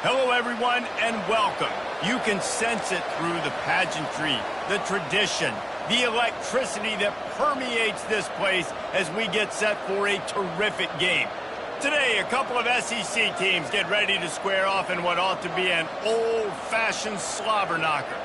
Hello, everyone, and welcome. You can sense it through the pageantry, the tradition, the electricity that permeates this place as we get set for a terrific game. Today, a couple of SEC teams get ready to square off in what ought to be an old-fashioned slobber knocker.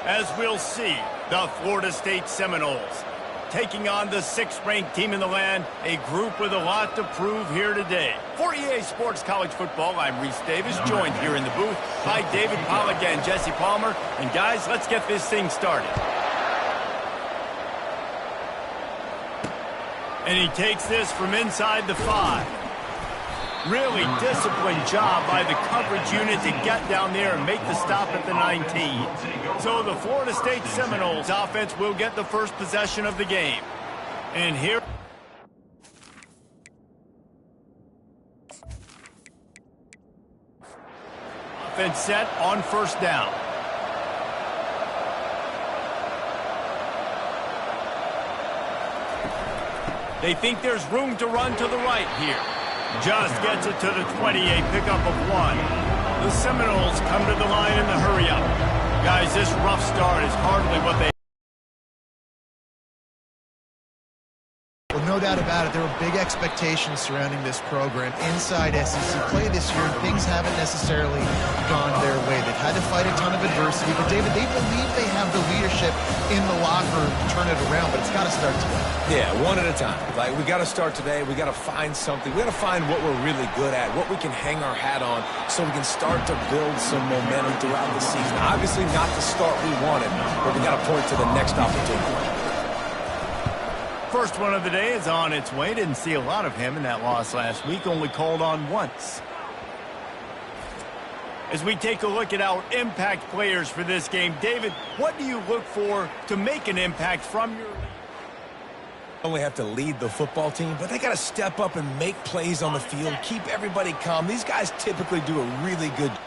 As we'll see, the Florida State Seminoles taking on the 6th-ranked team in the land, a group with a lot to prove here today. For EA Sports College Football, I'm Reese Davis, joined here in the booth by David Pollack and Jesse Palmer. And guys, let's get this thing started. And he takes this from inside the 5. Really disciplined job by the coverage unit to get down there and make the stop at the 19. So the Florida State Seminoles offense will get the first possession of the game. And here... offense set on first down. They think there's room to run to the right here. Just gets it to the 20, a pickup of 1. The Seminoles come to the line in the hurry-up. Guys, this rough start is hardly what they... Well, no doubt about it, there were big expectations surrounding this program inside SEC play this year, and things haven't necessarily gone their way. They've had to fight a ton of adversity, but David, they believe they have the leadership in the locker room to turn it around, but it's got to start today. Yeah, one at a time. Like, we got to start today. We got to find something. We got to find what we're really good at, what we can hang our hat on, so we can start to build some momentum throughout the season. Obviously, not the start we wanted, but we got to point to the next opportunity. First one of the day is on its way. Didn't see a lot of him in that loss last week, only called on once. As we take a look at our impact players for this game, David, what do you look for to make an impact from your lead? Only have to lead the football team, but they got to step up and make plays on the field, keep everybody calm. These guys typically do a really good job.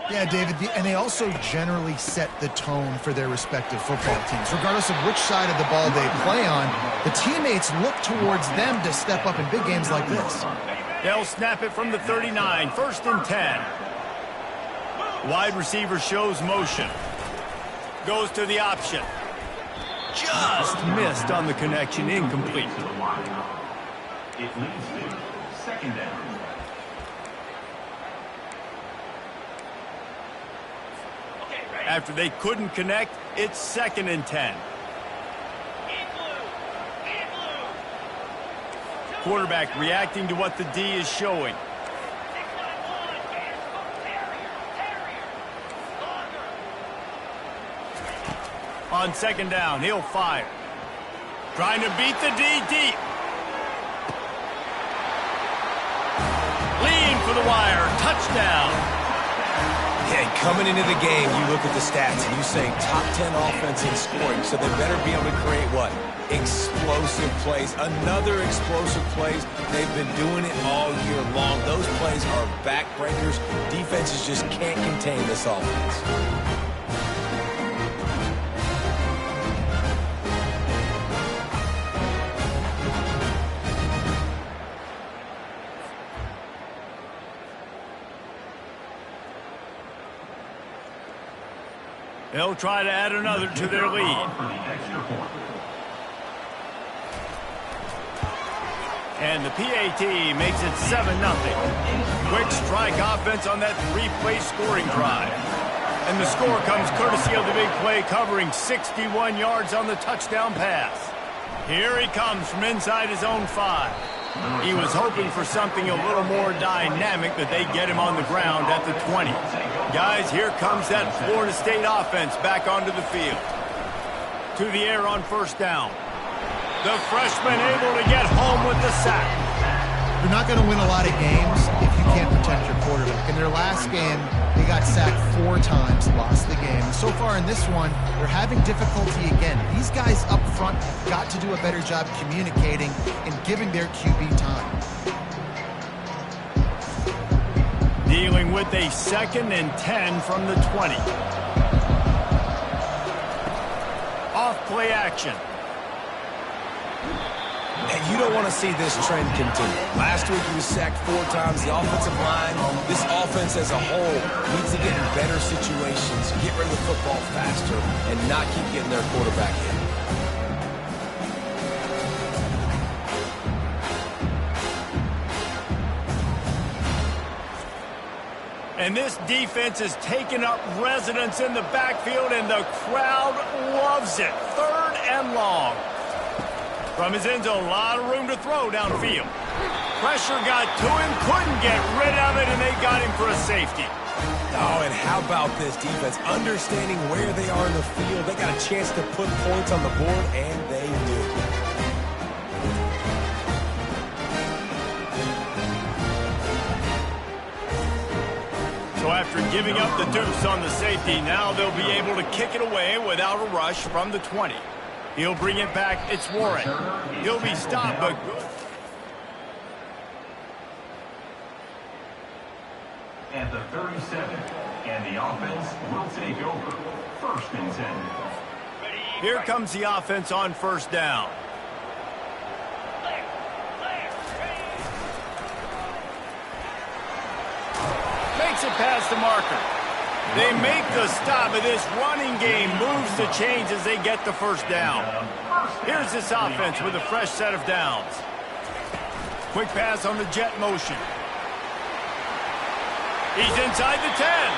Yeah, David, and they also generally set the tone for their respective football teams. Regardless of which side of the ball they play on, the teammates look towards them to step up in big games like this. They'll snap it from the 39, 1st and 10. Wide receiver shows motion. Goes to the option. Just missed on the connection, incomplete. It leads to 2nd down. After they couldn't connect, it's 2nd and 10. Quarterback reacting to what the D is showing. On 2nd down, he'll fire. Trying to beat the D deep. Lean for the wire. Touchdown. Yeah, coming into the game, you look at the stats and you say top 10 offense in scoring, so they better be able to create what? Explosive plays. Another explosive plays. They've been doing it all year long. Those plays are backbreakers. Defenses just can't contain this offense. They'll try to add another to their lead. And the PAT makes it 7-0. Quick strike offense on that 3-play scoring drive. And the score comes courtesy of the big play, covering 61 yards on the touchdown pass. Here he comes from inside his own 5. He was hoping for something a little more dynamic, but they get him on the ground at the 20. Guys, here comes that Florida State offense back onto the field. To the air on 1st down. The freshman able to get home with the sack. You're not going to win a lot of games if you can't protect your quarterback. In their last game, they got sacked 4 times, lost the game. And so far in this one, they're having difficulty again. These guys up front have got to do a better job communicating and giving their QB time. Dealing with a 2nd and 10 from the 20. Off play action. And you don't want to see this trend continue. Last week he was sacked 4 times. The offensive line, this offense as a whole, needs to get in better situations, get rid of the football faster, and not keep getting their quarterback hit. And this defense is taking up residence in the backfield, and the crowd loves it. 3rd and long. From his end zone, a lot of room to throw downfield. Pressure got to him, couldn't get rid of it, and they got him for a safety. Oh, and how about this defense? Understanding where they are in the field, they got a chance to put points on the board, and they do. So after giving up the deuce on the safety, now they'll be able to kick it away without a rush from the 20. He'll bring it back. It's Warren. He'll be stopped, but good. At the 37, and the offense will take over. 1st and 10. Here comes the offense on 1st down. Makes it past the marker. They make the stop, but this running game moves the chains as they get the 1st down. Here's this offense with a fresh set of downs. Quick pass on the jet motion. He's inside the 10.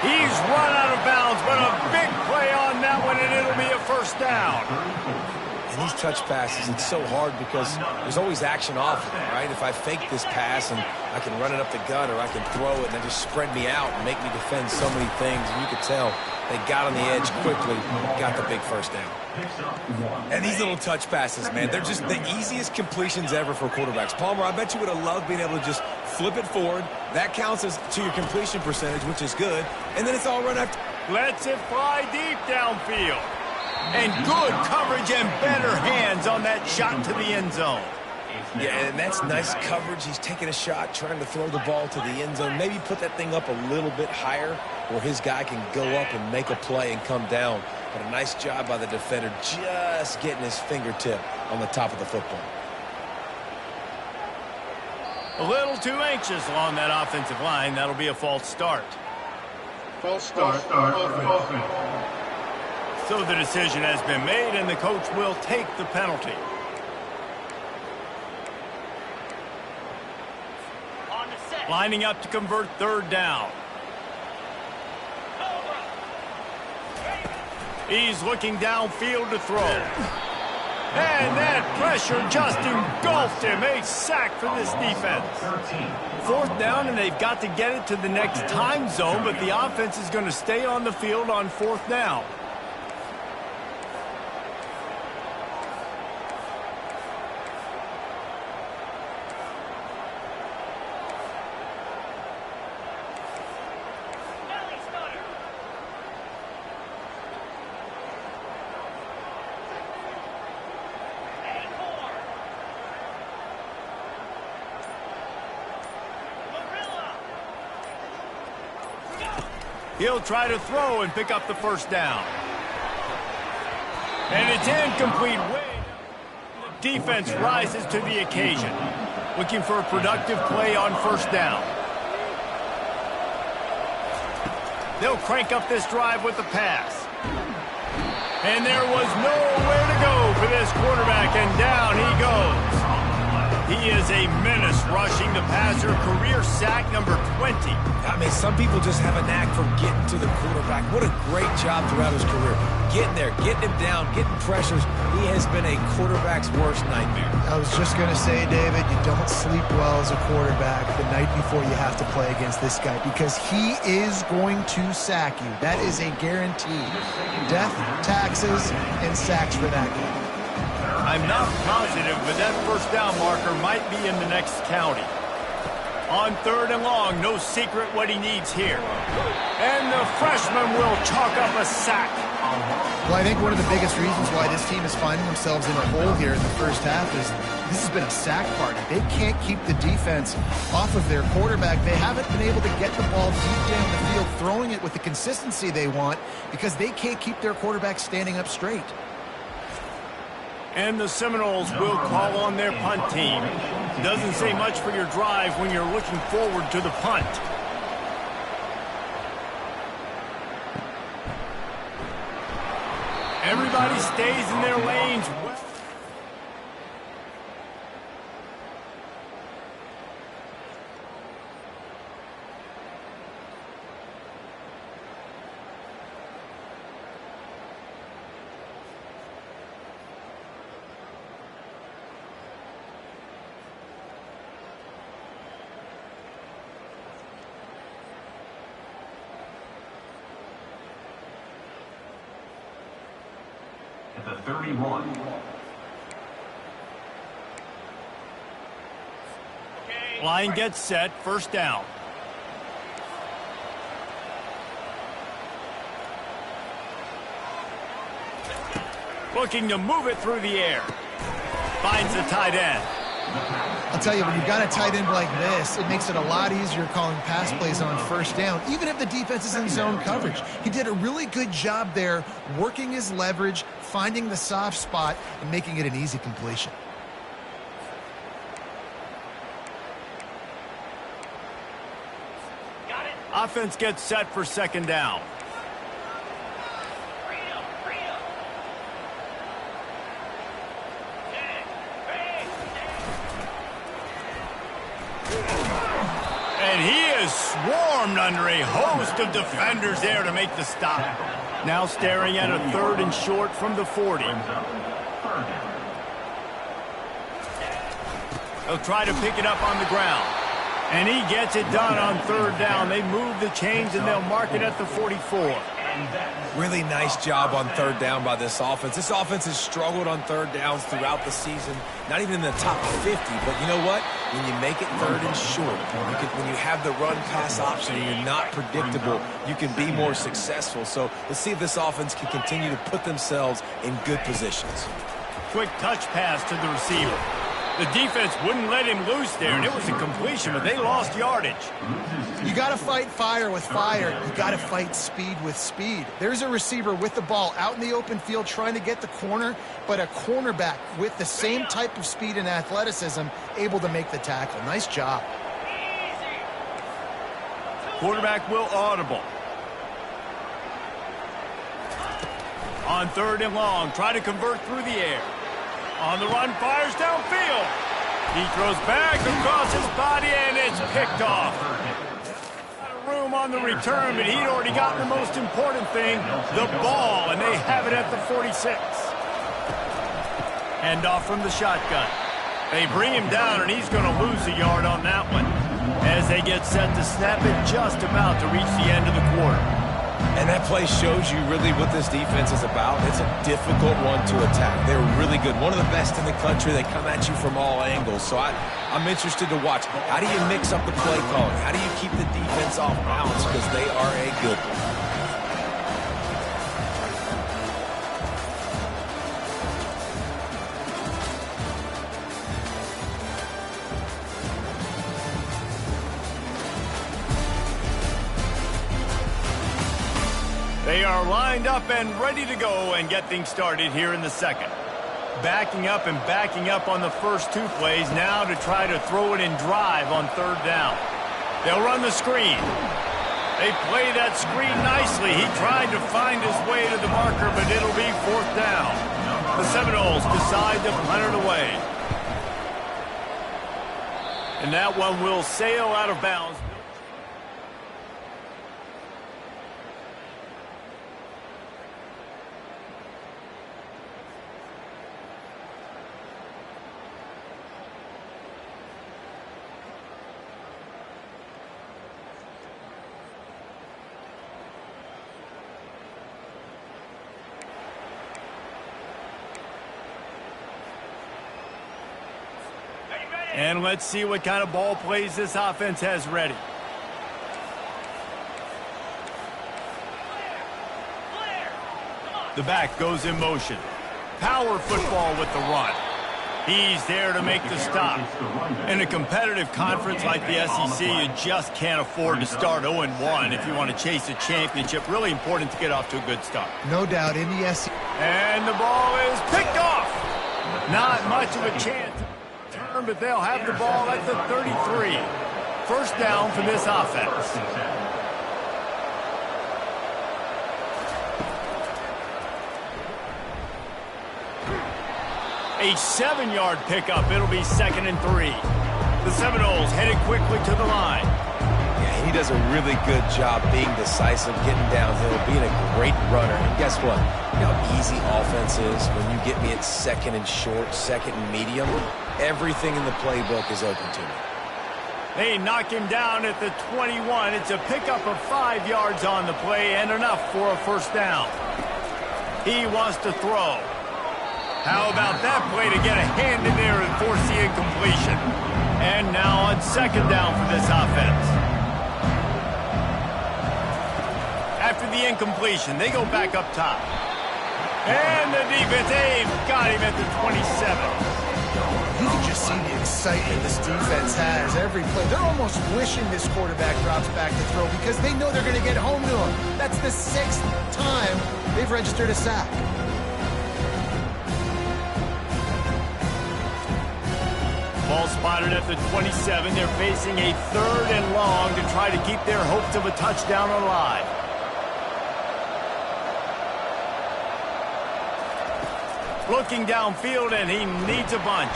He's run out of bounds, but a big play on that one, and it'll be a 1st down. And these touch passes, it's so hard because there's always action off of them, right? If I fake this pass and I can run it up the gut, or I can throw it and then just spread me out and make me defend so many things. And you could tell they got on the edge quickly, got the big 1st down. And these little touch passes, man, they're just the easiest completions ever for quarterbacks. Palmer, I bet you would have loved being able to just flip it forward. That counts as to your completion percentage, which is good. And then it's all run after. Lets it fly deep downfield. And good coverage and better hands on that shot to the end zone. Yeah, and that's nice coverage. He's taking a shot, trying to throw the ball to the end zone. Maybe put that thing up a little bit higher where his guy can go up and make a play and come down. But a nice job by the defender just getting his fingertip on the top of the football. A little too anxious along that offensive line. That'll be a false start. False start. So the decision has been made, and the coach will take the penalty. Lining up to convert 3rd down. He's looking downfield to throw. And that pressure just engulfed him. A sack for this defense. 4th down, and they've got to get it to the next time zone, but the offense is going to stay on the field on 4th down. He'll try to throw and pick up the 1st down. And it's incomplete. The defense rises to the occasion. Looking for a productive play on 1st down. They'll crank up this drive with the pass. And there was nowhere to go for this quarterback, and down he goes. He is a menace rushing the passer, career sack number 20. I mean, some people just have a knack for getting to the quarterback. What a great job throughout his career. Getting there, getting him down, getting pressures. He has been a quarterback's worst nightmare. I was just going to say, David, you don't sleep well as a quarterback the night before you have to play against this guy, because he is going to sack you. That is a guarantee. Death, taxes, and sacks for that guy. I'm not positive, but that first down marker might be in the next county. On 3rd and long, no secret what he needs here. And the freshman will chalk up a sack. Well, I think one of the biggest reasons why this team is finding themselves in a hole here in the first half is this has been a sack party. They can't keep the defense off of their quarterback. They haven't been able to get the ball deep down the field, throwing it with the consistency they want because they can't keep their quarterback standing up straight. And the Seminoles will call on their punt team. Doesn't say much for your drive when you're looking forward to the punt. Everybody stays in their lanes. The 31. Line gets set, first down. Looking to move it through the air. Finds the tight end. I'll tell you, when you've got a tight end like this, it makes it a lot easier calling pass plays on first down, even if the defense is in zone coverage. He did a really good job there, working his leverage, finding the soft spot, and making it an easy completion. Offense gets set for second down. And he is swarmed under a host of defenders there to make the stop. Now staring at a 3rd and short from the 40. He'll try to pick it up on the ground. And he gets it done on 3rd down. They move the chains and they'll mark it at the 44. Really nice job on 3rd down by this offense. This offense has struggled on 3rd downs throughout the season. Not even in the top 50, but you know what? When you make it 3rd and short, when you have the run-pass option and you're not predictable, you can be more successful. So let's see if this offense can continue to put themselves in good positions. Quick touch pass to the receiver. The defense wouldn't let him loose there, and it was a completion, but they lost yardage. You got to fight fire with fire. You got to fight speed with speed. There's a receiver with the ball out in the open field trying to get the corner, but a cornerback with the same type of speed and athleticism able to make the tackle. Nice job. Quarterback will audible. On 3rd and long, try to convert through the air. On the run, fires downfield. He throws back across his body, and it's picked off. Room on the return, but he'd already gotten the most important thing, the ball, and they have it at the 46. Handoff from the shotgun. They bring him down, and he's going to lose a yard on that one as they get set to snap it just about to reach the end of the quarter. And that play shows you really what this defense is about. It's a difficult one to attack. They're really good. One of the best in the country. They come at you from all angles. So I'm interested to watch. How do you mix up the play calling? How do you keep the defense off balance? Because they are a good one. They are lined up and ready to go and get things started here in the second. Backing up and backing up on the first 2 plays now to try to throw it in drive on 3rd down. They'll run the screen. They play that screen nicely. He tried to find his way to the marker, but it'll be 4th down. The Seminoles decide to punt it away. And that one will sail out of bounds. And let's see what kind of ball plays this offense has ready. The back goes in motion. Power football with the run. He's there to make the stop. In a competitive conference like the SEC, you just can't afford to start 0-1 if you want to chase a championship. Really important to get off to a good start. No doubt in the SEC. And the ball is picked off. Not much of a chance to turn, but they'll have the ball at the 33. First down for this offense. A 7-yard pickup. It'll be 2nd and 3. The Seminoles headed quickly to the line. Yeah, he does a really good job being decisive, getting downhill, being a great runner. And guess what? You know how easy offense is when you get me at 2nd and short, 2nd and medium. Everything in the playbook is open to me. They knock him down at the 21. It's a pickup of 5 yards on the play and enough for a first down. He wants to throw. How about that play to get a hand in there and force the incompletion? And now on 2nd down for this offense. After the incompletion, they go back up top. And the defense, they've got him at the 27. You can just see the excitement this defense has every play. They're almost wishing this quarterback drops back to throw because they know they're going to get home to him. That's the 6th time they've registered a sack. Ball spotted at the 27. They're facing a 3rd and long to try to keep their hopes of a touchdown alive. Looking downfield, and he needs a bunch.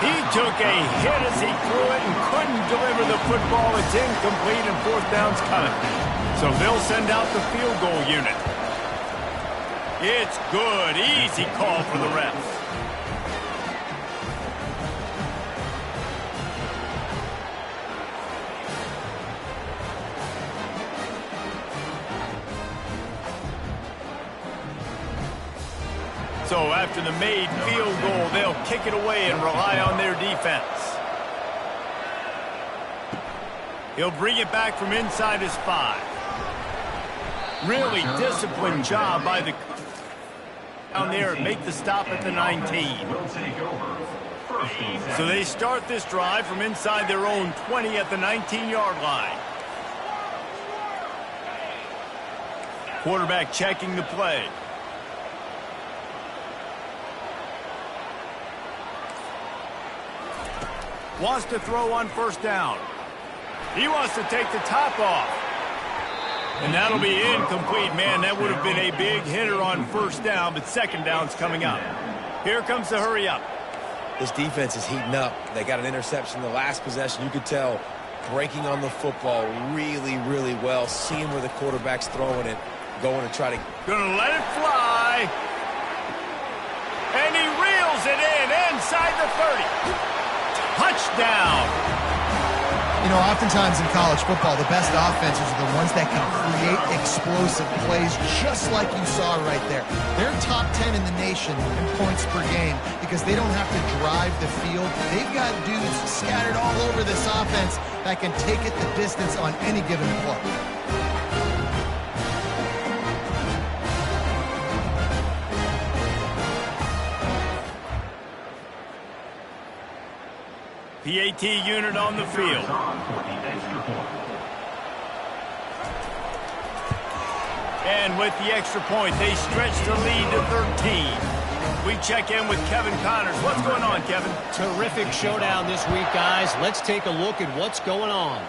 He took a hit as he threw it and couldn't deliver the football. It's incomplete, and 4th down's coming. So they'll send out the field goal unit. It's good. Easy call for the refs. So after the made field goal, they'll kick it away and rely on their defense. He'll bring it back from inside his 5. Really disciplined job by the down there and make the stop at the 19. So they start this drive from inside their own 20 at the 19-yard line. Quarterback checking the play. Wants to throw on 1st down. He wants to take the top off. And that'll be incomplete. Man, that would have been a big hitter on 1st down, but 2nd down's coming up. Here comes the hurry up. This defense is heating up. They got an interception the last possession. You could tell breaking on the football really, really well. Seeing where the quarterback's throwing it. Going to try to... Gonna let it fly. And he reels it in inside the 30. Touchdown! You know, oftentimes in college football, the best offenses are the ones that can create explosive plays just like you saw right there. They're top 10 in the nation in points per game because they don't have to drive the field. They've got dudes scattered all over this offense that can take it the distance on any given play. PAT unit on the field. And with the extra point, they stretch the lead to 13. We check in with Kevin Connors. What's going on, Kevin? Terrific showdown this week, guys. Let's take a look at what's going on.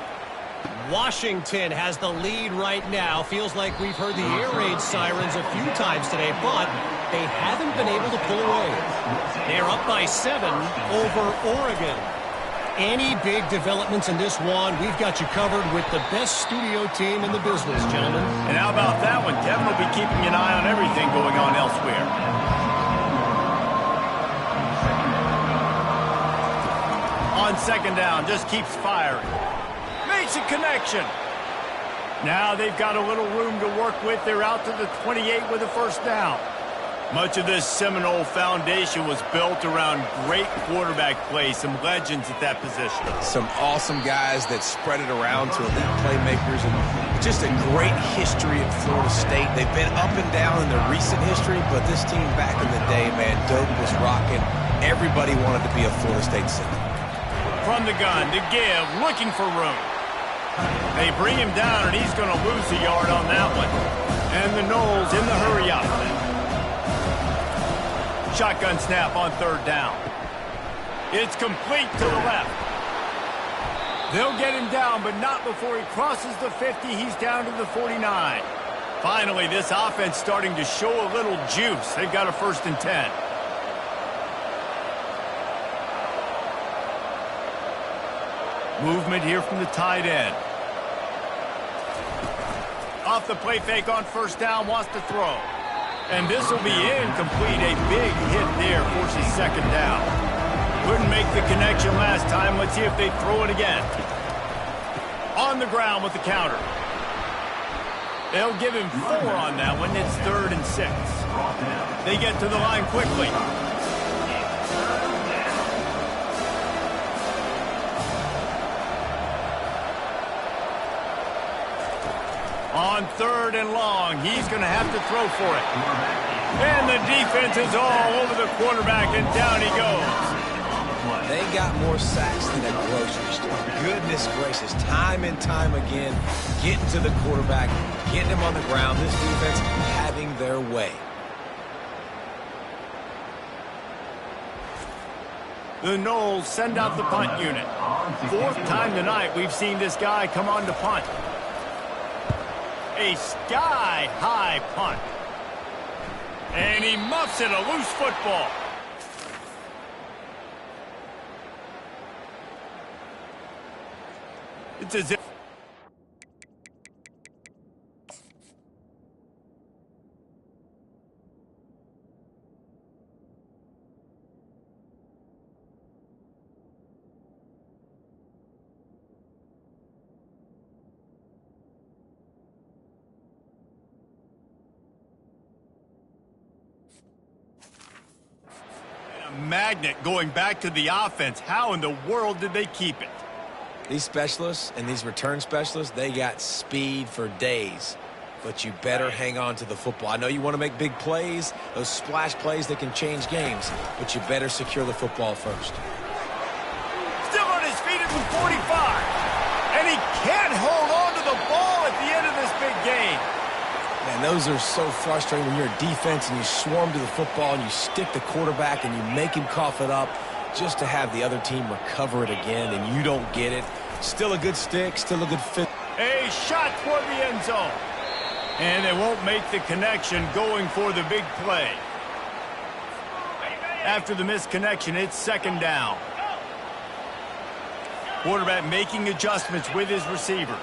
Washington has the lead right now. Feels like we've heard the air raid sirens a few times today, but they haven't been able to pull away. They're up by 7 over Oregon. Any big developments in this one, we've got you covered with the best studio team in the business, gentlemen. And how about that one? Kevin will be keeping an eye on everything going on elsewhere. On 2nd down, just keeps firing. Makes a connection. Now they've got a little room to work with. They're out to the 28 with a 1st down. Much of this Seminole foundation was built around great quarterback play, some legends at that position. Some awesome guys that spread it around to elite playmakers, and just a great history at Florida State. They've been up and down in their recent history, but this team back in the day, man, Doak was rocking. Everybody wanted to be a Florida State center. From the gun to give, looking for room. They bring him down, and he's going to lose a yard on that one. And the Noles in the hurry up. Shotgun snap on third down. It's complete to the left. They'll get him down, but not before he crosses the 50. He's down to the 49. Finally, this offense starting to show a little juice. They've got a 1st and 10. Movement here from the tight end. Off the play fake on 1st down, wants to throw. And this will be incomplete. A big hit there, forces 2nd down. Couldn't make the connection last time. Let's see if they throw it again. On the ground with the counter. They'll give him 4 on that one. It's 3rd and 6. They get to the line quickly. On 3rd and long, he's going to have to throw for it. And the defense is all over the quarterback, and down he goes. They got more sacks than a grocery store. Goodness gracious, time and time again, getting to the quarterback, getting him on the ground. This defense having their way. The Noles send out the punt unit. 4th time tonight we've seen this guy come on to punt. A sky-high punt. And he muffs it, a loose football. It's as if... magnet going back to the offense. How in the world did they keep it? These specialists and these return specialists, they got speed for days. But you better hang on to the football. I know you want to make big plays, those splash plays that can change games, but you better secure the football first. Still on his feet at the 45. And he can't hold on to the ball at the end of this big game. Man, those are so frustrating when you're a defense and you swarm to the football and you stick the quarterback and you make him cough it up just to have the other team recover it again and you don't get it. Still a good stick, still a good fit. A shot toward the end zone. And they won't make the connection going for the big play. After the missed connection, it's 2nd down. Quarterback making adjustments with his receivers.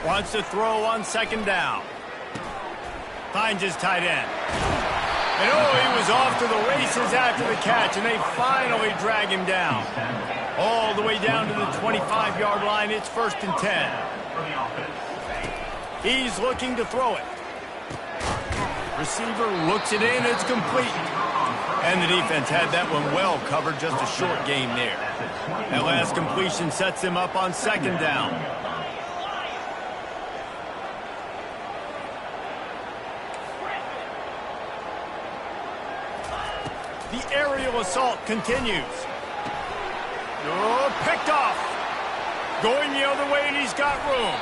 Wants to throw on 2nd down. Finds his tight end. And he was off to the races after the catch, and they finally drag him down. All the way down to the 25-yard line. It's 1st and 10. He's looking to throw it. Receiver looks it in. It's complete. And the defense had that one well covered. Just a short game there. That last completion sets him up on 2nd down. The aerial assault continues. Oh, picked off. Going the other way, and he's got room.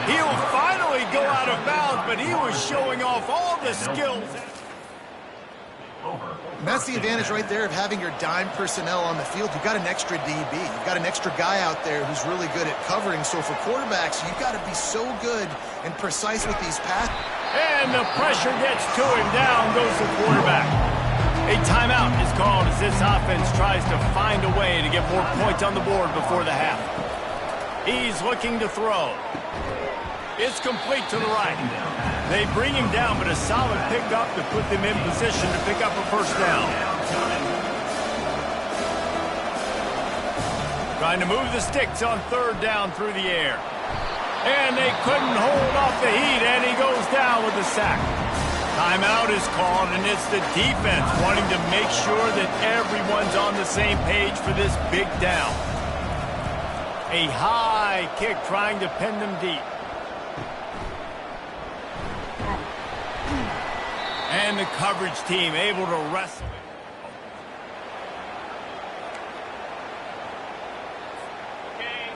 He'll finally go out of bounds, but he was showing off all the skills. And that's the advantage right there of having your dime personnel on the field. You've got an extra DB. You've got an extra guy out there who's really good at covering. So for quarterbacks, you've got to be so good and precise with these passes. And the pressure gets to him. Down goes the quarterback. A timeout is called as this offense tries to find a way to get more points on the board before the half. He's looking to throw. It's complete to the right. They bring him down, but a solid pickup to put them in position to pick up a 1st down. Trying to move the sticks on 3rd down through the air. And they couldn't hold off the heat, and he goes down with a sack. Timeout is called, and it's the defense wanting to make sure that everyone's on the same page for this big down. A high kick trying to pin them deep. And the coverage team able to wrestle it.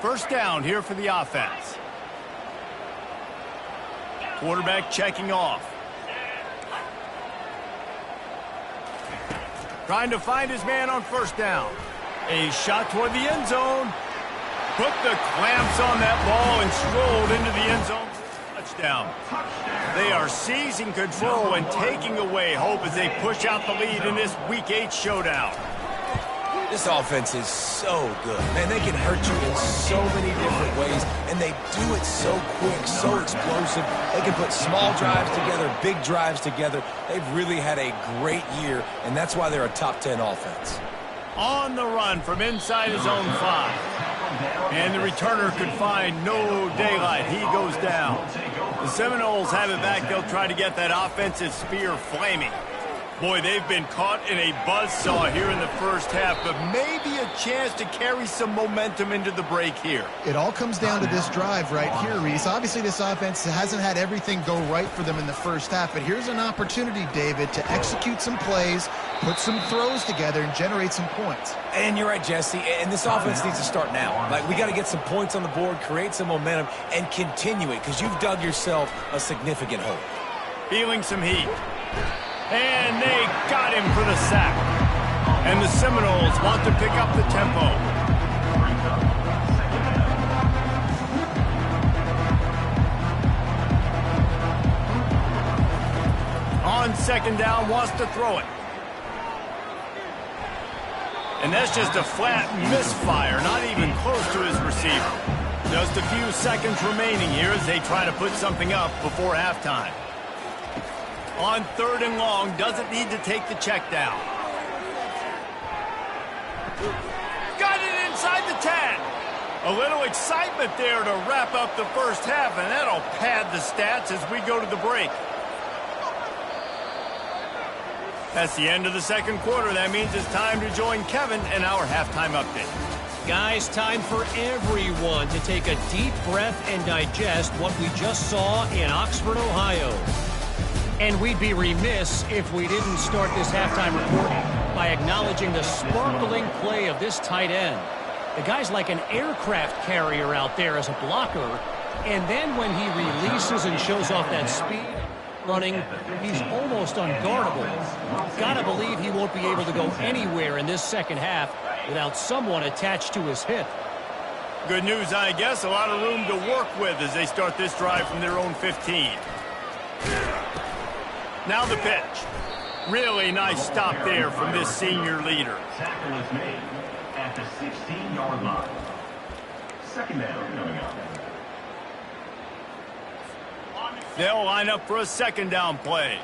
First down here for the offense. Quarterback checking off. Trying to find his man on first down. A shot toward the end zone. Put the clamps on that ball and strolled into the end zone. Touchdown. They are seizing control and taking away hope as they push out the lead in this Week 8 showdown. This offense is so good. Man, they can hurt you in so many different ways, and they do it so quick, so explosive. They can put small drives together, big drives together. They've really had a great year, and that's why they're a top 10 offense. On the run from inside his own 5. And the returner could find no daylight. He goes down. The Seminoles have it back. They'll try to get that offensive spear flaming. Boy, they've been caught in a buzzsaw here in the first half, but maybe a chance to carry some momentum into the break here. It all comes down to this drive right here, Reese. Obviously, this offense hasn't had everything go right for them in the first half, but here's an opportunity, David, to execute some plays, put some throws together, and generate some points. And you're right, Jesse, and this offense needs to start now. Like, we got to get some points on the board, create some momentum, and continue it, because you've dug yourself a significant hole. Feeling some heat. And they got him for the sack. And the Seminoles want to pick up the tempo. On second down, wants to throw it. And that's just a flat misfire, not even close to his receiver. Just a few seconds remaining here as they try to put something up before halftime. On third and long, doesn't need to take the check down. Got it inside the 10. A little excitement there to wrap up the first half, and that'll pad the stats as we go to the break. That's the end of the second quarter. That means it's time to join Kevin in our halftime update. Guys, time for everyone to take a deep breath and digest what we just saw in Oxford, Ohio. And we'd be remiss if we didn't start this halftime reporting by acknowledging the sparkling play of this tight end. The guy's like an aircraft carrier out there as a blocker, and then when he releases and shows off that speed running, he's almost unguardable. Gotta believe he won't be able to go anywhere in this second half without someone attached to his hip. Good news, I guess. A lot of room to work with as they start this drive from their own 15. Now the pitch. Really nice stop there from this senior leader. Tackle is made at the 16-yard line. Second down coming up. They'll line up for a second down play.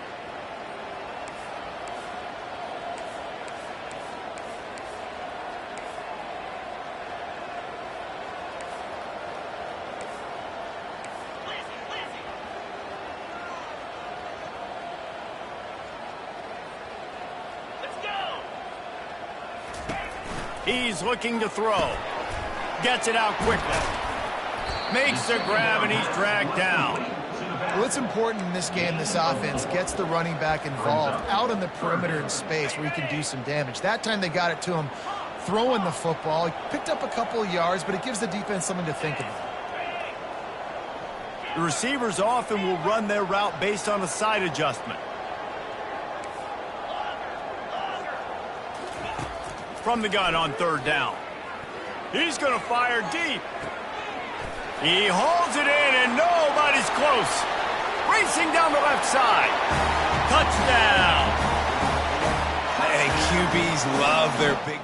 He's looking to throw. Gets it out quickly. Makes the grab, and he's dragged down. Well, it's important in this game, this offense gets the running back involved out on the perimeter in space where he can do some damage. That time they got it to him throwing the football. He picked up a couple of yards, but it gives the defense something to think about. The receivers often will run their route based on a side adjustment. From the gun on third down. He's going to fire deep. He holds it in, and nobody's close. Racing down the left side. Touchdown. And QBs love their big,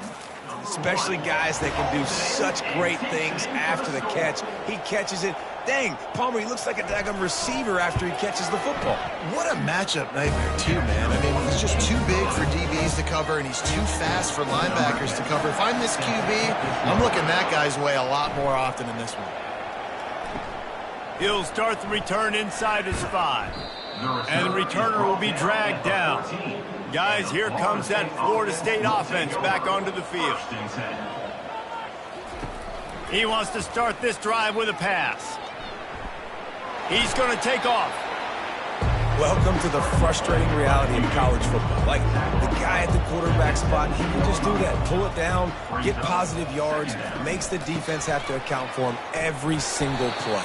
especially guys that can do such great things after the catch. He catches it. Dang, Palmer, he looks like a daggum receiver after he catches the football. What a matchup nightmare, too, man. I mean, he's just too big for DBs to cover, and he's too fast for linebackers to cover. If I'm this QB, I'm looking that guy's way a lot more often than this one. He'll start the return inside his 5. And the returner will be dragged down. Guys, here comes that Florida State offense back onto the field. He wants to start this drive with a pass. He's going to take off. Welcome to the frustrating reality of college football. Like, the guy at the quarterback spot, he can just do that. Pull it down, get positive yards, makes the defense have to account for him every single play.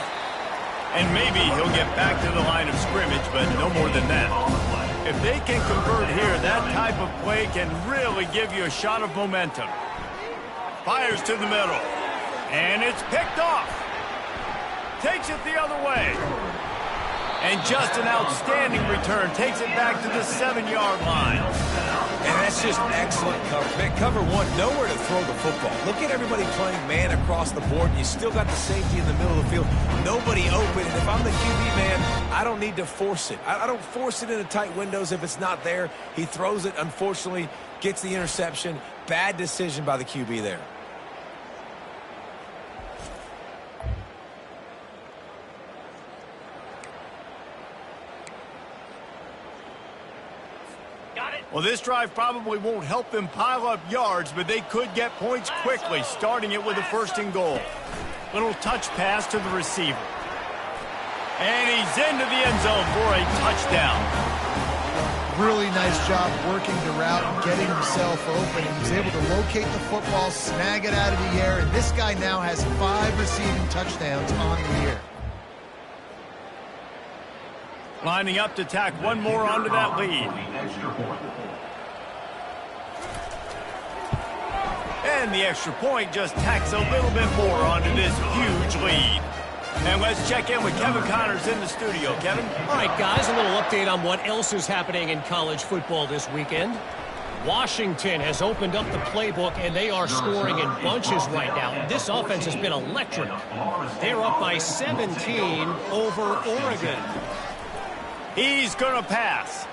And maybe he'll get back to the line of scrimmage, but no more than that. If they can convert here, that type of play can really give you a shot of momentum. Fires to the middle. And it's picked off. Takes it the other way. And just an outstanding return. Takes it back to the 7-yard line. And that's just excellent cover. Man, cover one, nowhere to throw the football. Look at everybody playing man across the board. You still got the safety in the middle of the field. Nobody open. And if I'm the QB, man, I don't need to force it. I don't force it into tight windows if it's not there. He throws it, unfortunately, gets the interception. Bad decision by the QB there. Well, this drive probably won't help them pile up yards, but they could get points quickly, starting it with a 1st and goal. Little touch pass to the receiver. And he's into the end zone for a touchdown. Really nice job working the route and getting himself open. And he's able to locate the football, snag it out of the air, and this guy now has 5 receiving touchdowns on the year. Lining up to tack one more onto that lead. And the extra point just tacks a little bit more onto this huge lead. And let's check in with Kevin Connors in the studio. Kevin? All right, guys, a little update on what else is happening in college football this weekend. Washington has opened up the playbook, and they are scoring in bunches right now. This offense has been electric. They're up by 17 over Oregon. He's going to pass.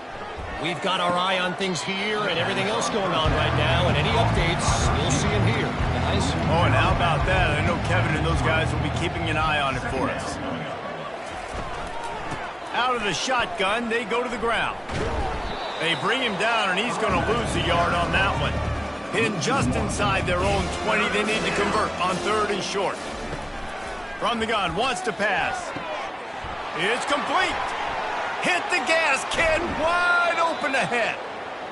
We've got our eye on things here and everything else going on right now, and any updates, you'll see them here, guys. Oh, and how about that? I know Kevin and those guys will be keeping an eye on it for us. Out of the shotgun, they go to the ground. They bring him down, and he's going to lose a yard on that one. Pinned just inside their own 20. They need to convert on 3rd and short. From the gun, wants to pass. It's complete. Hit the gas, kid, wide open ahead.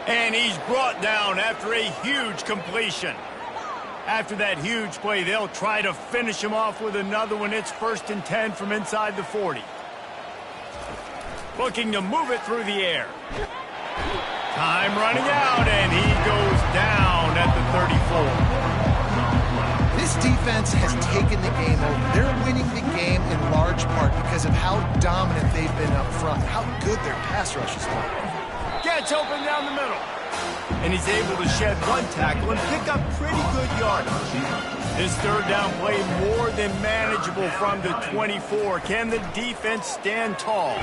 And he's brought down after a huge completion. After that huge play, they'll try to finish him off with another one. It's 1st and 10 from inside the 40. Looking to move it through the air. Time running out, and he goes down at the 34. This defense has taken the game over. They're winning the game in large part because of how dominant they've been up front, how good their pass rush has been. Gets open down the middle. And he's able to shed one tackle and pick up pretty good yardage. His 3rd down play more than manageable from the 24. Can the defense stand tall?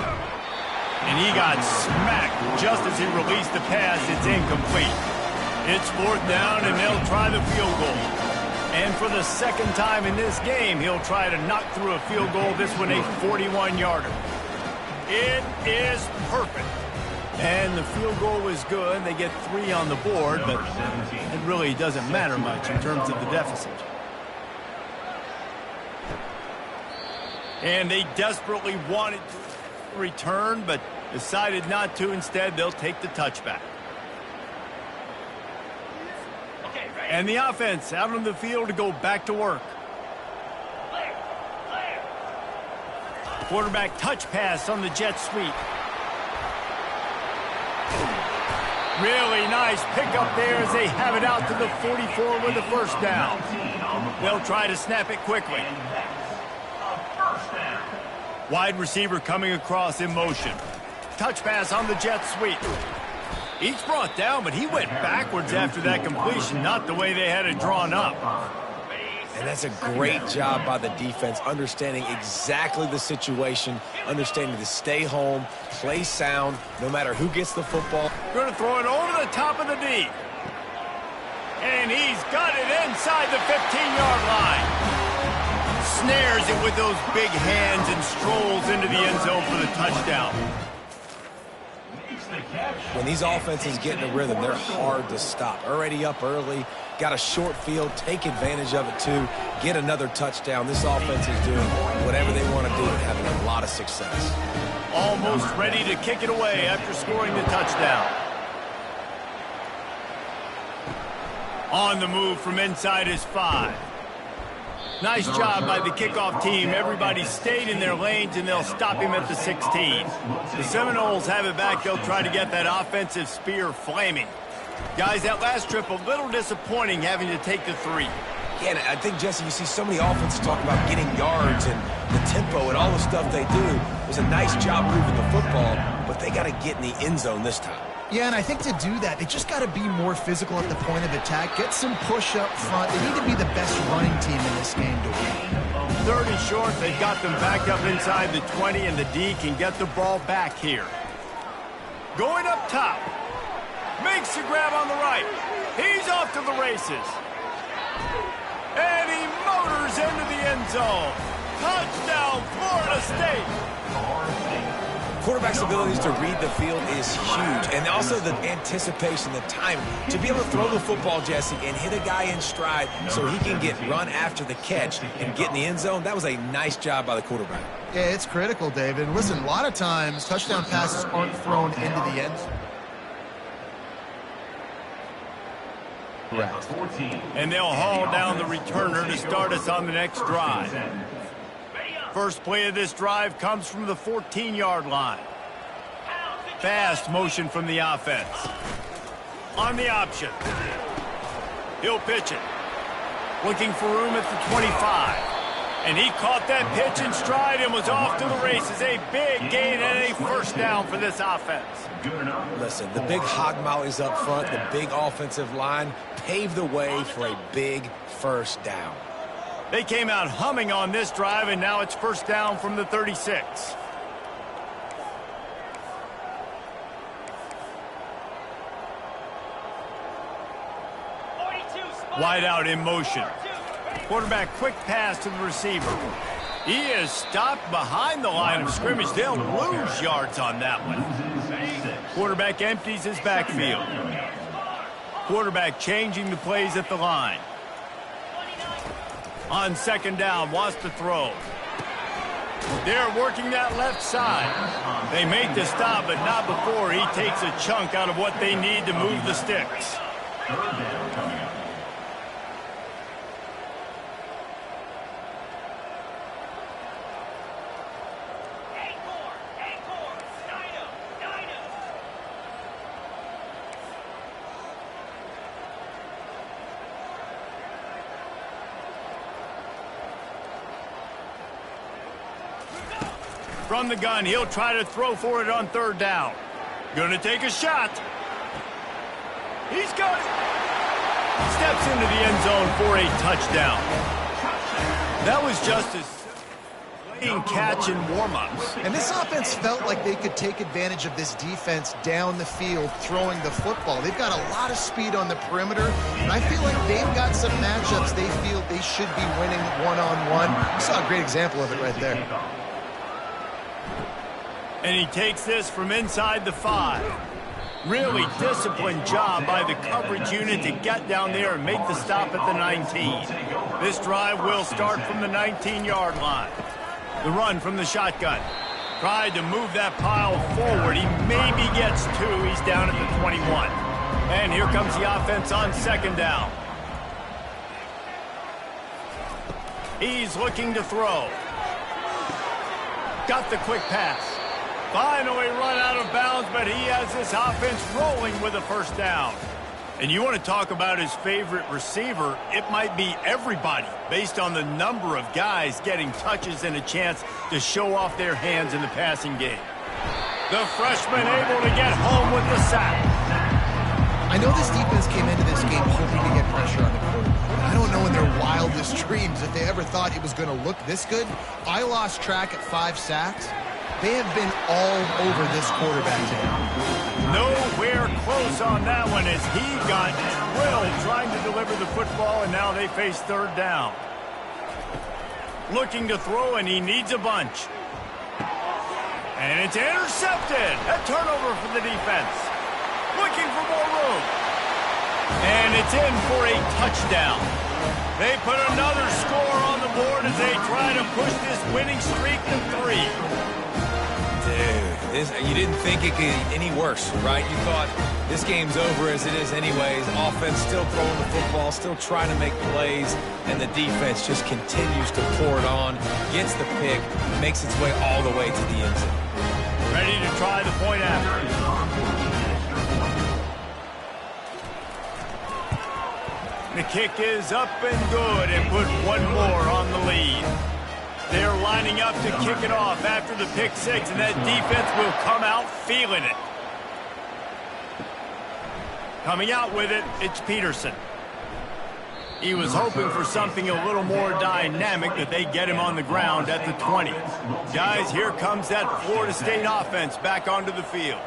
And he got smacked just as he released the pass. It's incomplete. It's 4th down, and they'll try the field goal. And for the 2nd time in this game, he'll try to knock through a field goal, this one a 41-yarder. It is perfect. And the field goal is good. They get 3 on the board, but it really doesn't matter much in terms of the deficit. And they desperately wanted to return, but decided not to. Instead, they'll take the touchback. And the offense out on the field to go back to work. Quarterback touch pass on the jet sweep. Really nice pickup there as they have it out to the 44 with the 1st down. They'll try to snap it quickly. Wide receiver coming across in motion. Touch pass on the jet sweep. He's brought down, but he went backwards after that completion, not the way they had it drawn up. And that's a great job by the defense, understanding exactly the situation, understanding to stay home, play sound, no matter who gets the football. Going to throw it over the top of the D. And he's got it inside the 15-yard line. snares it with those big hands and strolls into the end zone for the touchdown. When these offenses get in a rhythm, they're hard to stop. Already up early, got a short field, take advantage of it too, get another touchdown. This offense is doing whatever they want to do and having a lot of success. Almost ready to kick it away after scoring the touchdown. On the move from inside his 5. Nice job by the kickoff team. Everybody stayed in their lanes, and they'll stop him at the 16. The Seminoles have it back. They'll try to get that offensive spear flaming. Guys, that last trip, a little disappointing having to take the 3. Yeah, and I think, Jesse, you see so many offenses talk about getting yards and the tempo and all the stuff they do. It was a nice job moving the football, but they got to get in the end zone this time. Yeah, and I think to do that, they just got to be more physical at the point of attack, get some push up front. They need to be the best running team in this game to win. 3rd and short, they've got them back up inside the 20, and the D can get the ball back here. Going up top. Makes the grab on the right. He's off to the races. And he motors into the end zone. Touchdown, Florida State. Quarterback's abilities to read the field is huge, and also the anticipation, the timing. To be able to throw the football, Jesse, and hit a guy in stride so he can get run after the catch and get in the end zone, that was a nice job by the quarterback. Yeah, it's critical, David. Listen, a lot of times touchdown passes aren't thrown into the end zone. Correct. And they'll haul down the returner to start us on the next drive. First play of this drive comes from the 14-yard line. Fast motion from the offense. On the option. He'll pitch it. Looking for room at the 25. And he caught that pitch in stride and was off to the races. A big gain and a first down for this offense. Listen, the big hog mollies up front, the big offensive line paved the way for a big first down. They came out humming on this drive, and now it's first down from the 36. Wide out in motion. Quarterback quick pass to the receiver. He is stopped behind the line of scrimmage. They'll lose yards on that one. Quarterback empties his backfield. Quarterback changing the plays at the line. On second down, wants to throw. They're working that left side. They make the stop, but not before he takes a chunk out of what they need to move the sticks. From the gun, he'll try to throw for it on third down. Gonna take a shot. He's got it. Steps into the end zone for a touchdown. That was just as playing catch and warm-ups. And this offense felt like they could take advantage of this defense down the field throwing the football. They've got a lot of speed on the perimeter, and I feel like they've got some matchups they feel they should be winning one-on-one. You saw a great example of it right there. And he takes this from inside the 5. Really disciplined job by the coverage unit to get down there and make the stop at the 19. This drive will start from the 19-yard line. The run from the shotgun. Tried to move that pile forward. He maybe gets 2. He's down at the 21. And here comes the offense on second down. He's looking to throw. Got the quick pass. Finally run out of bounds, but he has this offense rolling with a first down. And you want to talk about his favorite receiver, it might be everybody based on the number of guys getting touches and a chance to show off their hands in the passing game. The freshman able to get home with the sack. I know this defense came into this game hoping to get pressure on the quarterback. I don't know in their wildest dreams if they ever thought it was going to look this good. I lost track at 5 sacks. They have been all over this quarterback today. Nowhere close on that one as he got drilled trying to deliver the football, and now they face third down. Looking to throw, and he needs a bunch. And it's intercepted. A turnover for the defense. Looking for more room. And it's in for a touchdown. They put another score on the board as they try to push this winning streak to 3. Dude, you didn't think it could get any worse, right? You thought this game's over as it is anyways. Offense still throwing the football, still trying to make plays, and the defense just continues to pour it on, gets the pick, makes its way all the way to the end zone. Ready to try the point after. The kick is up and good and put one more on the lead. They're lining up to kick it off after the pick 6, and that defense will come out feeling it. Coming out with it, it's Peterson. He was hoping for something a little more dynamic, but they get him on the ground at the 20. Guys, here comes that Florida State offense back onto the field.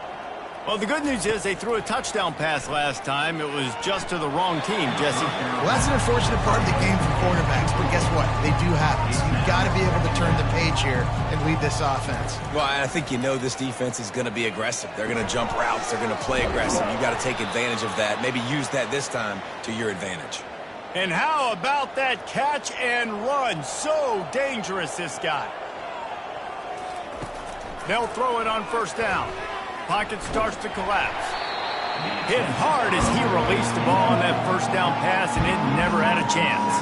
Well, the good news is they threw a touchdown pass last time. It was just to the wrong team, Jesse. Well, that's an unfortunate part of the game for quarterbacks, but guess what? They do happen. So you've got to be able to turn the page here and lead this offense. Well, I think you know this defense is going to be aggressive. They're going to jump routes. They're going to play aggressive. You've got to take advantage of that. Maybe use that this time to your advantage. And how about that catch and run? So dangerous, this guy. They'll throw it on first down. Pocket starts to collapse. Hit hard as he released the ball on that first down pass, and it never had a chance.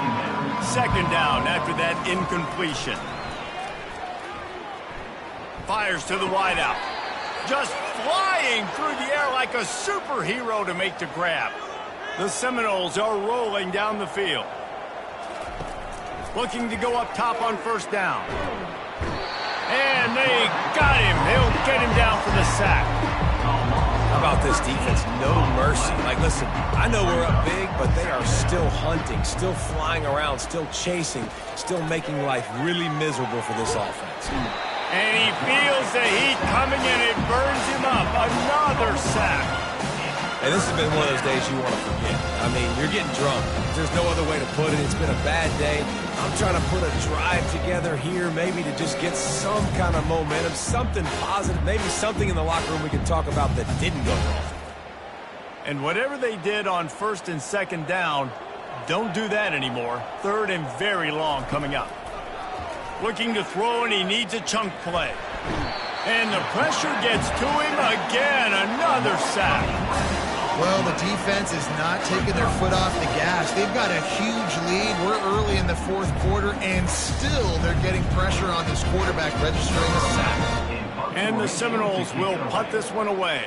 Second down after that incompletion. Fires to the wideout. Just flying through the air like a superhero to make the grab. The Seminoles are rolling down the field. Looking to go up top on first down. And they got him. He'll get him down for the sack. How about this defense? No mercy. Like, listen, I know we're up big, but they are still hunting, still flying around, still chasing, still making life really miserable for this offense. And he feels the heat coming, and it burns him up. Another sack. And this has been one of those days you want to forget. I mean, you're getting drunk. There's no other way to put it. It's been a bad day. I'm trying to put a drive together here, maybe to just get some kind of momentum, something positive, maybe something in the locker room we can talk about that didn't go wrong. And whatever they did on first and second down, don't do that anymore. Third and very long coming up. Looking to throw, and he needs a chunk play. And the pressure gets to him again. Another sack. Well, the defense is not taking their foot off the gas. They've got a huge lead. We're early in the fourth quarter, and still they're getting pressure on this quarterback, registering a sack. And the Seminoles will punt this one away.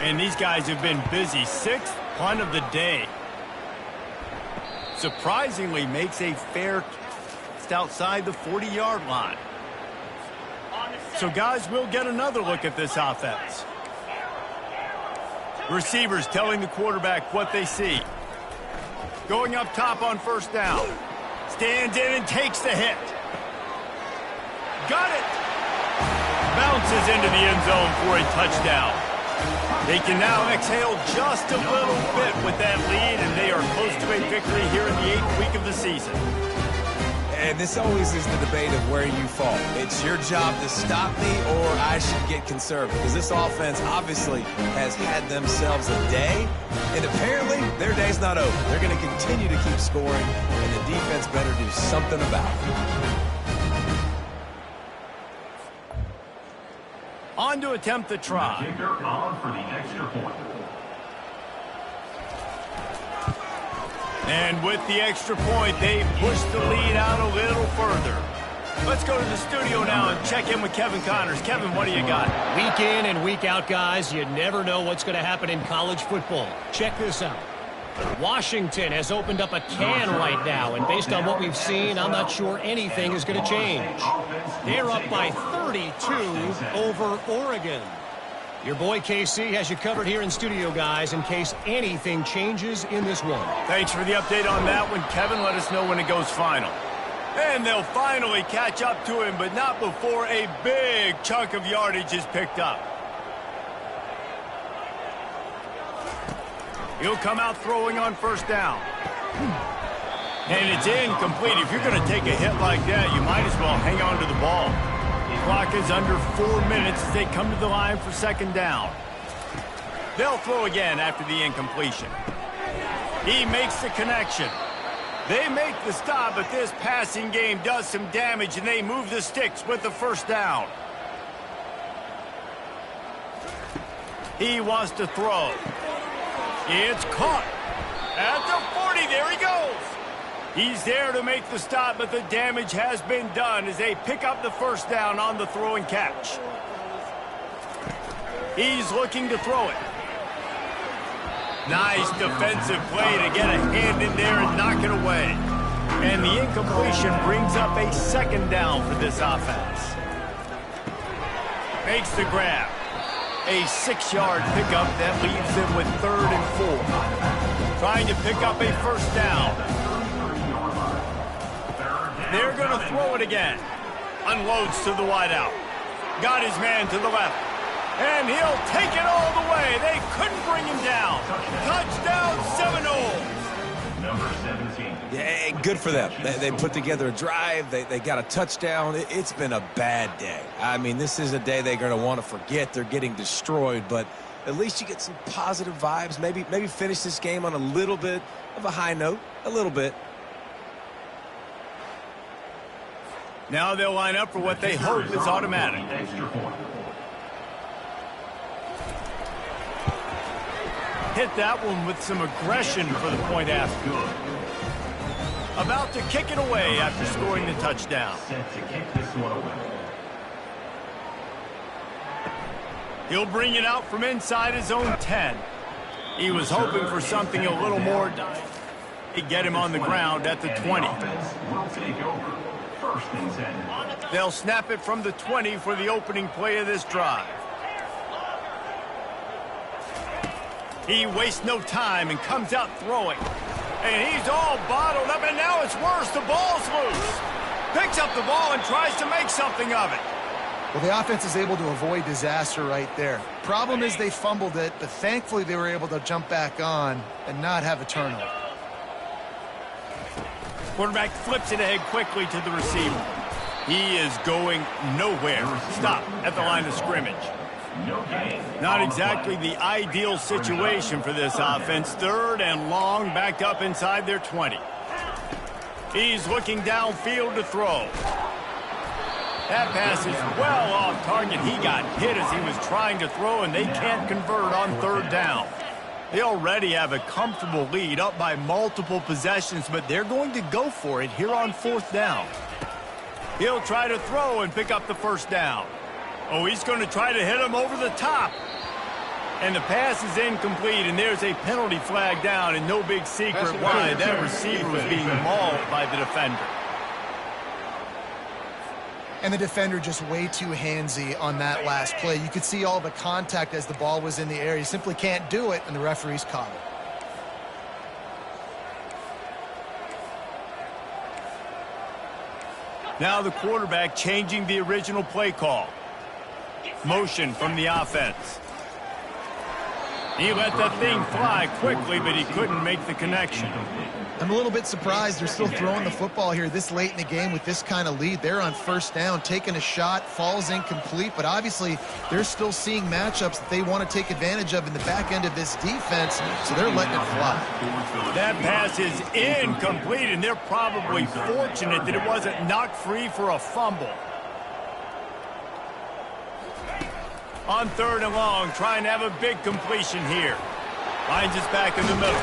And these guys have been busy. 6th punt of the day. Surprisingly makes a fair just outside the 40-yard line. So, guys, we'll get another look at this offense. Receivers telling the quarterback what they see. Going up top on first down. Stands in and takes the hit. Got it. Bounces into the end zone for a touchdown. They can now exhale just a little bit with that lead, and they are close to a victory here in the 8th week of the season. And this always is the debate of where you fall. It's your job to stop me, or I should get conservative. Because this offense obviously has had themselves a day, and apparently their day's not over. They're going to continue to keep scoring, and the defense better do something about it. On to attempt the try. The kicker on for the extra point. And with the extra point, they push the lead out a little further. Let's go to the studio now and check in with Kevin Connors. Kevin, what do you got? Week in and week out, guys, you never know what's going to happen in college football. Check this out. Washington has opened up a can right now, and based on what we've seen, I'm not sure anything is going to change. They're up by 32 over Oregon. Your boy KC has you covered here in studio, guys, in case anything changes in this one. Thanks for the update on that one, Kevin. Let us know when it goes final. And they'll finally catch up to him, but not before a big chunk of yardage is picked up. He'll come out throwing on first down. And it's incomplete. If you're going to take a hit like that, you might as well hang on to the ball. The clock is under 4 minutes as they come to the line for second down. They'll throw again after the incompletion. He makes the connection. They make the stop, but this passing game does some damage, and they move the sticks with the first down. He wants to throw. It's caught. At the 40, there he goes. He's there to make the stop, but the damage has been done as they pick up the first down on the throw and catch. He's looking to throw it. Nice defensive play to get a hand in there and knock it away. And the incompletion brings up a second down for this offense. Makes the grab. A 6-yard pickup that leaves them with 3rd and 4. Trying to pick up a first down. They're going to throw it again. Unloads to the wideout. Got his man to the left. And he'll take it all the way. They couldn't bring him down. Touchdown, Seminoles. Number 17. Yeah, good for them. They put together a drive. They got a touchdown. It's been a bad day. I mean, this is a day they're going to want to forget. They're getting destroyed, but at least you get some positive vibes. Maybe finish this game on a little bit of a high note. A little bit. Now they'll line up for what they hope is automatic. Extra point. Hit that one with some aggression for the point after. About to kick it away after scoring the touchdown. Set to kick this one away. He'll bring it out from inside his own 10. He was hoping for something a little more. He'd get him on the ground at the 20. Will take over. 1st and 10. They'll snap it from the 20 for the opening play of this drive. He wastes no time and comes out throwing. And he's all bottled up, and now it's worse. The ball's loose. Picks up the ball and tries to make something of it. Well, the offense is able to avoid disaster right there. Problem is they fumbled it, but thankfully they were able to jump back on and not have a turnover. Quarterback flips it ahead quickly to the receiver. He is going nowhere. Stop at the line of scrimmage. No gain. Not exactly the ideal situation for this offense. 3rd and long, backed up inside their 20. He's looking downfield to throw. That pass is well off target. He got hit as he was trying to throw, and they can't convert on 3rd down. They already have a comfortable lead, up by multiple possessions, but they're going to go for it here on 4th down. He'll try to throw and pick up the first down. Oh, he's going to try to hit him over the top. And the pass is incomplete, and there's a penalty flag down, and no big secret why. That receiver was being mauled by the defender. And the defender just way too handsy on that last play. You could see all the contact as the ball was in the air. You simply can't do it, and the referees caught it. Now the quarterback changing the original play call. Motion from the offense. He let that thing fly quickly, but he couldn't make the connection. I'm a little bit surprised they're still throwing the football here this late in the game with this kind of lead. They're on 1st down, taking a shot, falls incomplete, but obviously they're still seeing matchups that they want to take advantage of in the back end of this defense, so they're letting it fly. That pass is incomplete, and they're probably fortunate that it wasn't knocked free for a fumble. On 3rd and long, trying to have a big completion here. Finds us back in the middle.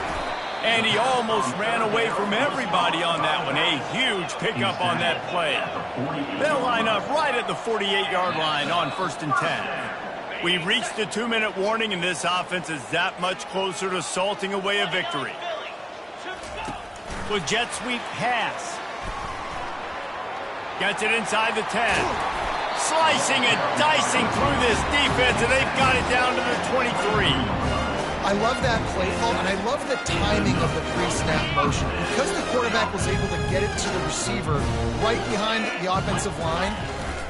And he almost ran away from everybody on that one. A huge pickup on that play. They'll line up right at the 48-yard line on 1st and 10. We've reached the 2-minute warning, and this offense is that much closer to salting away a victory. With jet sweep pass. Gets it inside the 10. Slicing and dicing through this defense, and they've got it down to the 23. I love that play call, and I love the timing of the pre-snap motion. Because the quarterback was able to get it to the receiver right behind the offensive line,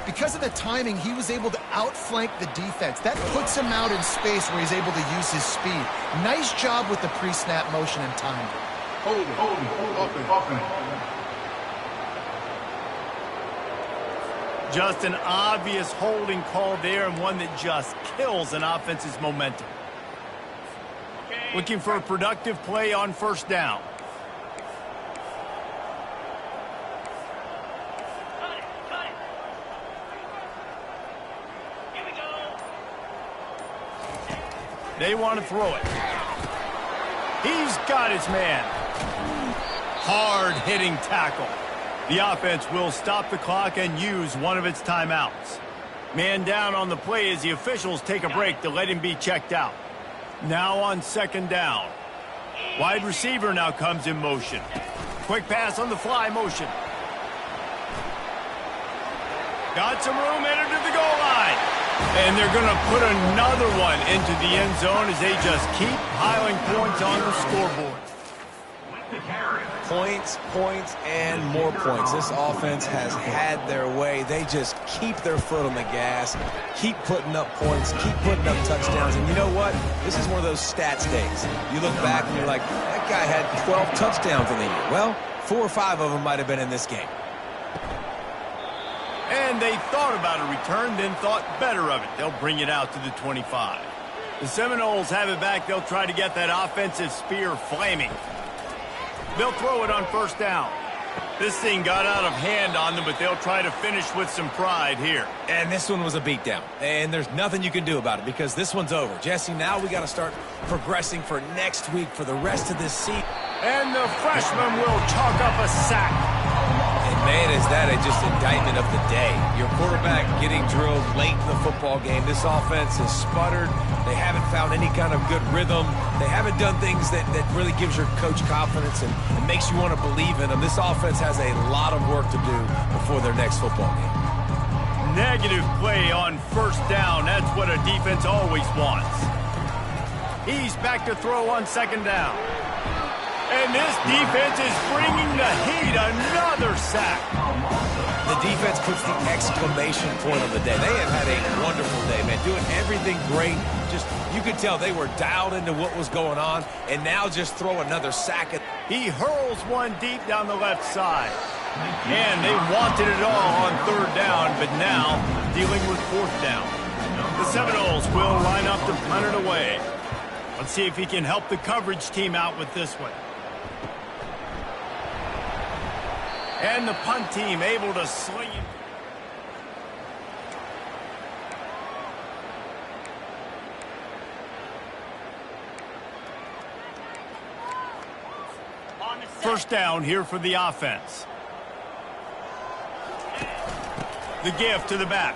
because of the timing, he was able to outflank the defense. That puts him out in space where he's able to use his speed. Nice job with the pre-snap motion and timing. Just an obvious holding call there, and one that just kills an offense's momentum. Looking for a productive play on first down. They want to throw it. He's got his man. Hard-hitting tackle. The offense will stop the clock and use one of its timeouts. Man down on the play as the officials take a break to let him be checked out. Now on second down. Wide receiver now comes in motion. Quick pass on the fly motion. Got some room, entered to the goal line. And they're going to put another one into the end zone as they just keep piling points on the scoreboard. Points, points, and more points. This offense has had their way. They just keep their foot on the gas, keep putting up points, keep putting up touchdowns. And you know what? This is one of those stats days. You look back and you're like, that guy had 12 touchdowns in the year. Well, 4 or 5 of them might have been in this game. And they thought about a return, then thought better of it. They'll bring it out to the 25. The Seminoles have it back. They'll try to get that offensive spear flaming. They'll throw it on first down. This thing got out of hand on them, but they'll try to finish with some pride here. And this one was a beatdown. And there's nothing you can do about it because this one's over. Jesse, now we got to start progressing for next week for the rest of this season. And the freshman will chalk up a sack. And man, is that just indictment of the day. Your quarterback getting drilled late in the football game. This offense has sputtered. They haven't found any kind of good rhythm. They haven't done things that really gives your coach confidence and makes you want to believe in them. This offense has a lot of work to do before their next football game. Negative play on first down. That's what a defense always wants. He's back to throw on second down. And this defense is bringing the heat. Another sack. The defense puts the exclamation point on the day. They have had a wonderful day, man. Doing everything great. Just, you could tell they were dialed into what was going on. And now just throw another sack. He hurls one deep down the left side. And they wanted it all on third down, but now dealing with fourth down. The Seminoles will line up to punt it away. Let's see if he can help the coverage team out with this one. And the punt team able to sling him. First down here for the offense. The give to the back.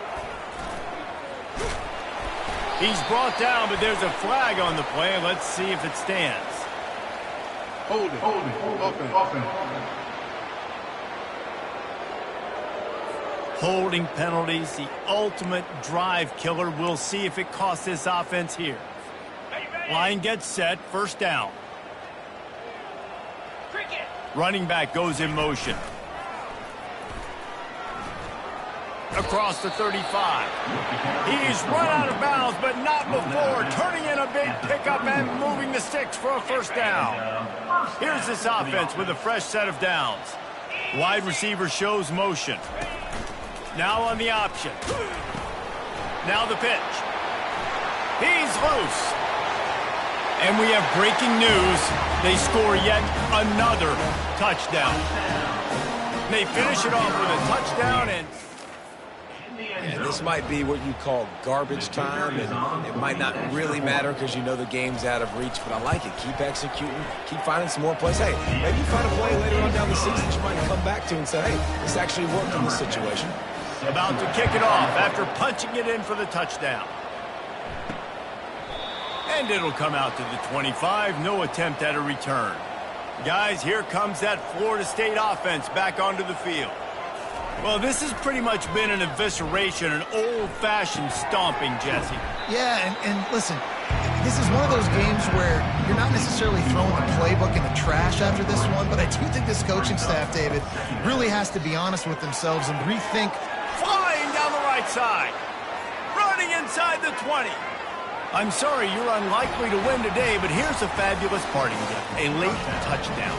He's brought down, but there's a flag on the play. Let's see if it stands. Hold it. Offense. Holding penalties, the ultimate drive killer. We'll see if it costs this offense here. Line gets set, first down. Running back goes in motion. Across the 35. He's run out of bounds, but not before. Turning in a big pickup and moving the sticks for a first down. Here's this offense with a fresh set of downs. Wide receiver shows motion. Now on the option. Now the pitch. He's loose. And we have breaking news. They score yet another touchdown. They finish it off with a touchdown, and this might be what you call garbage time, and it might not really matter because you know the game's out of reach, but I like it. Keep executing, keep finding some more plays. Hey, maybe you find a play later on down the season that you might come back to and say, hey, this actually worked in this situation. About to kick it off after punching it in for the touchdown. And it'll come out to the 25. No attempt at a return. Guys, here comes that Florida State offense back onto the field. Well, this has pretty much been an evisceration, an old-fashioned stomping, Jesse. Yeah, and listen, this is one of those games where you're not necessarily throwing the playbook in the trash after this one, but I do think this coaching staff, David, really has to be honest with themselves and rethink. Flying down the right side. Running inside the 20. I'm sorry you're unlikely to win today, but here's a fabulous parting gift, a late touchdown.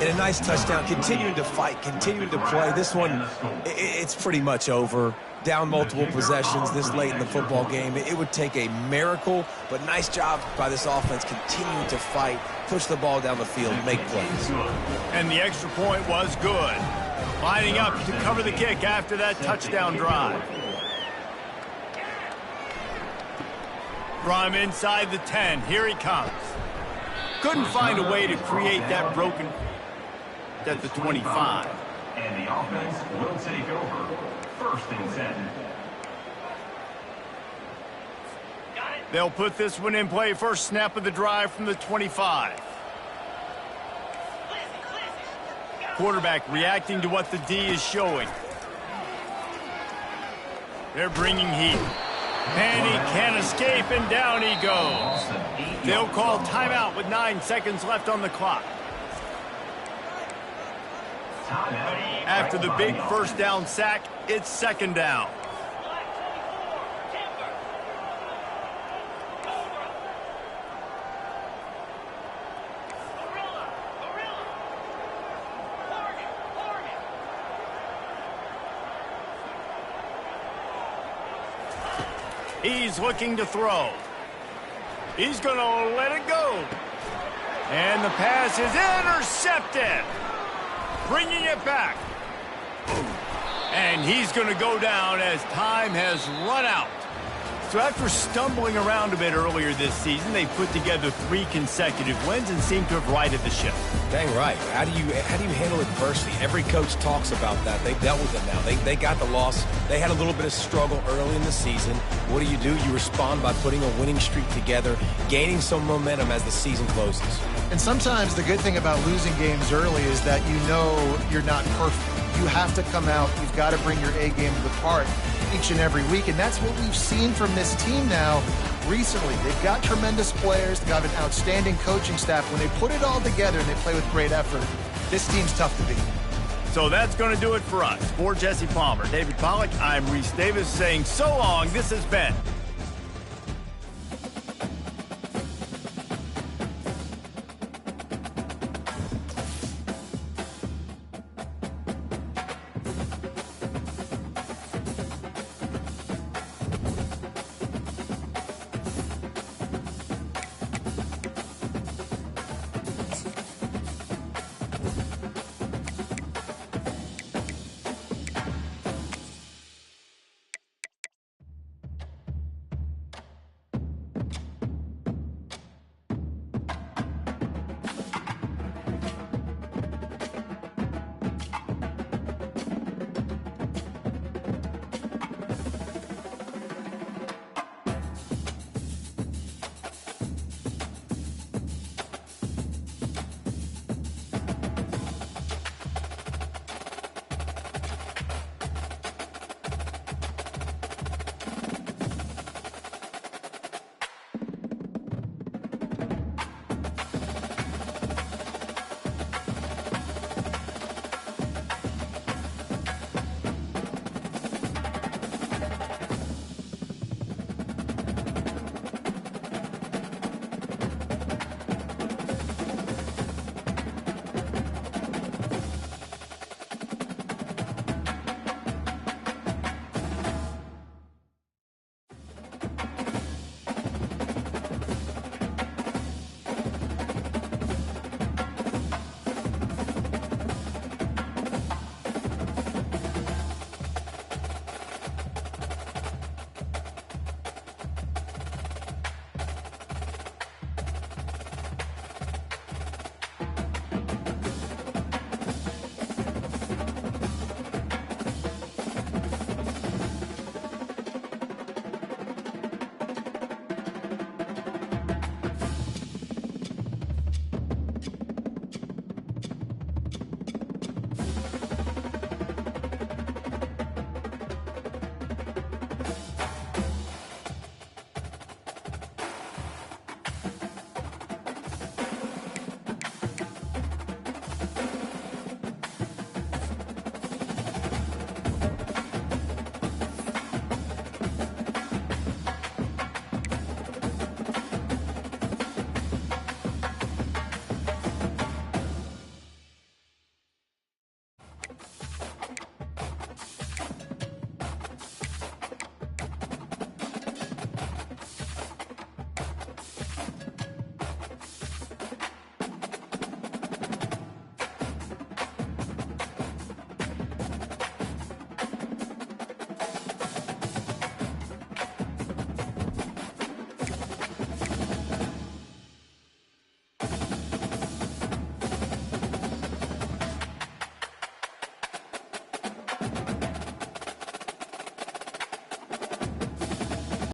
And a nice touchdown, continuing to fight, continuing to play. This one, it's pretty much over. Down multiple possessions this late in the football game. It would take a miracle, but nice job by this offense continuing to fight, push the ball down the field, make plays. And the extra point was good. Lining up to cover the kick after that touchdown drive. From inside the 10, here he comes. Couldn't find a way to create that broken at the 25. And the offense will take over. 1st and 10. They'll put this one in play. First snap of the drive from the 25. Quarterback reacting to what the D is showing. They're bringing heat. And he can't escape, and down he goes. They'll call timeout with 9 seconds left on the clock. After the big first down sack, it's 2nd down. He's looking to throw. He's going to let it go. And the pass is intercepted. Bringing it back. And he's going to go down as time has run out. So after stumbling around a bit earlier this season, they put together 3 consecutive wins and seem to have righted the ship. Dang right. How do you handle adversity? Every coach talks about that. They've dealt with it now. They got the loss. They had a little bit of struggle early in the season. What do? You respond by putting a winning streak together, gaining some momentum as the season closes. And sometimes the good thing about losing games early is that you know you're not perfect. You have to come out. You've got to bring your A game to the part each and every week, and that's what we've seen from this team now recently. They've got tremendous players. They've got an outstanding coaching staff. When they put it all together and they play with great effort, this team's tough to beat. So that's going to do it for us. For Jesse Palmer, David Pollack, I'm Reese Davis saying so long. This has been